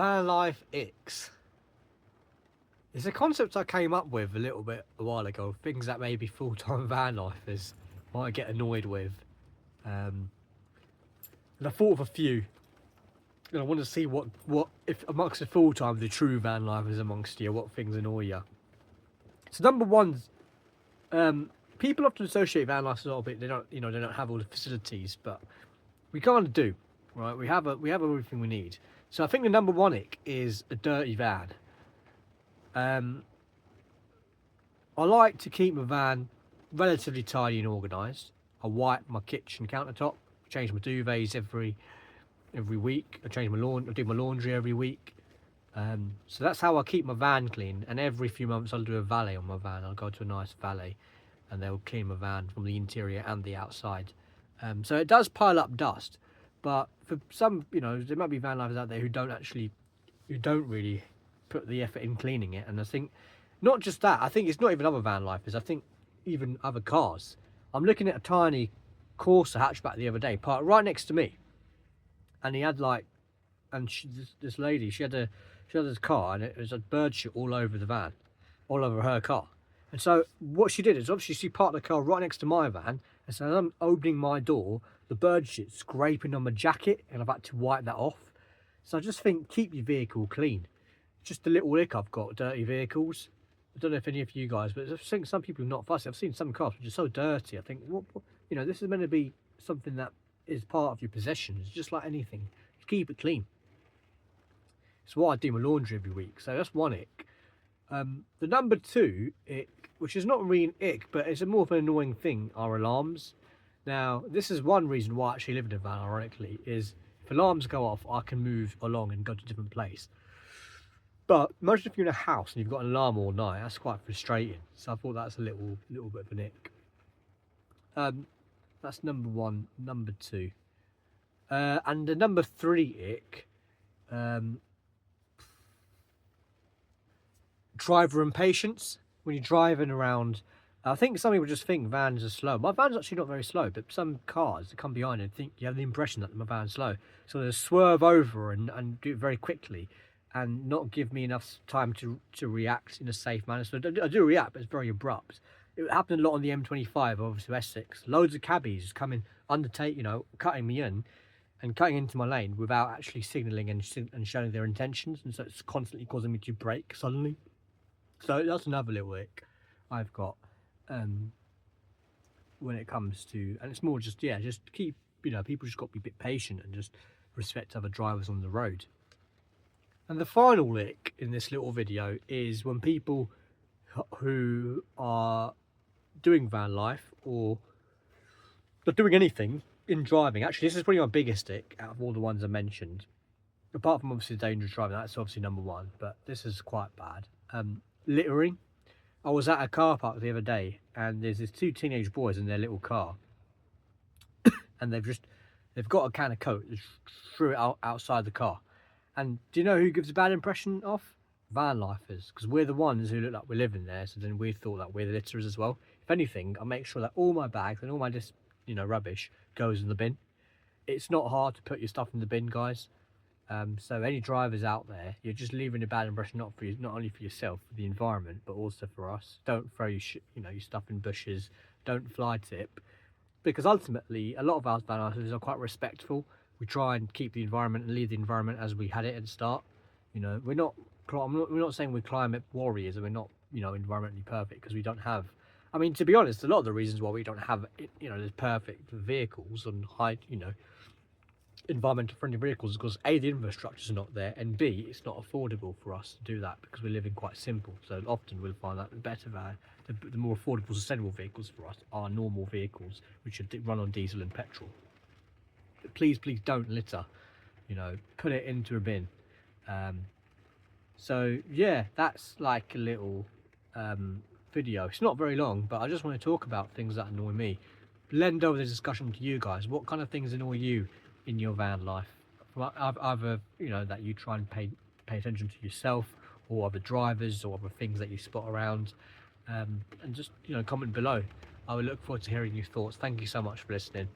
Van life icks. It's a concept I came up with a while ago. Things that maybe full-time van lifers might get annoyed with. And I thought of a few. And I want to see what if amongst the full-time, the true van lifers amongst you, what things annoy you. So number one, people often associate van life a little bit. They don't have all the facilities, but we kind of do, right? We have everything we need. So I think the number one ick is a dirty van. I like to keep my van relatively tidy and organised. I wipe my kitchen countertop, change my duvets every week. I do my laundry every week. So that's how I keep my van clean. And every few months I'll do a valet on my van. I'll go to a nice valet and they'll clean my van from the interior and the outside. So it does pile up dust, but for some, there might be van lifers out there who don't really put the effort in cleaning it. And I think not just that, I think it's not even other van lifers, I think even other cars. I'm looking at a tiny Corsa hatchback the other day, parked right next to me, and he had this lady, she had this car, and it was a bird shit all over the van, all over her car. And so what she did is obviously she parked the car right next to my van, and so as I'm opening my door, the bird shit's scraping on my jacket, and I've had to wipe that off. So I just think, keep your vehicle clean. Just a little ick I've got, dirty vehicles. I don't know if any of you guys, but I think some people are not fussy. I've seen some cars which are so dirty. I think, this is meant to be something that is part of your possessions, just like anything. Keep it clean. It's why I do my laundry every week. So that's one ick. The number two ick, which is not really an ick, but it's a more of an annoying thing, are alarms. Now, this is one reason why I actually live in a van, ironically, is if alarms go off, I can move along and go to a different place. But imagine if you're in a house and you've got an alarm all night, that's quite frustrating. So I thought that's a little bit of an ick. That's number one. Number two. And the number three ick, driver impatience. When you're driving around, I think some people just think vans are slow. My van's actually not very slow, but some cars that come behind and think you have the impression that my van's slow. So they swerve over and do it very quickly and not give me enough time to react in a safe manner. So I do react, but it's very abrupt. It happened a lot on the M25 over to Essex. Loads of cabbies coming, cutting me in and cutting into my lane without actually signalling and showing their intentions. And so it's constantly causing me to brake suddenly. So that's another little ick I've got when it comes to, and it's more just keep, people just got to be a bit patient and just respect other drivers on the road. And the final ick in this little video is when people who are doing van life or not doing anything in driving, actually this is probably my biggest ick out of all the ones I mentioned, apart from obviously dangerous driving, that's obviously number one, but this is quite bad. Littering. I was at a car park the other day and there's these two teenage boys in their little car and they've got a can of Coke, they threw it outside the car. And do you know who gives a bad impression of? Van lifers, because we're the ones who look like we're living there, so then we thought that we're the litterers as well. If anything, I make sure that all my bags and all my rubbish goes in the bin. It's not hard to put your stuff in the bin, guys. So any drivers out there, you're just leaving a bad impression, not only for yourself, for the environment, but also for us. Don't throw your stuff in bushes. Don't fly tip, because ultimately a lot of our van lifers are quite respectful. We try and keep the environment and leave the environment as we had it at the start. We're not saying we're climate warriors and we're not environmentally perfect, because we don't have. I mean, to be honest, a lot of the reasons why we don't have there's perfect vehicles and high environmental friendly vehicles is because A, the infrastructure is not there, and B, it's not affordable for us to do that because we're living quite simple. So often we'll find that the more affordable, sustainable vehicles for us are normal vehicles which run on diesel and petrol. But please don't litter. Put it into a bin. So yeah, that's like a little video. It's not very long, but I just want to talk about things that annoy me. Lend over the discussion to you guys. What kind of things annoy you in your van life? Either that you try and pay attention to yourself, or other drivers, or other things that you spot around, and just comment below. I will look forward to hearing your thoughts. Thank you so much for listening.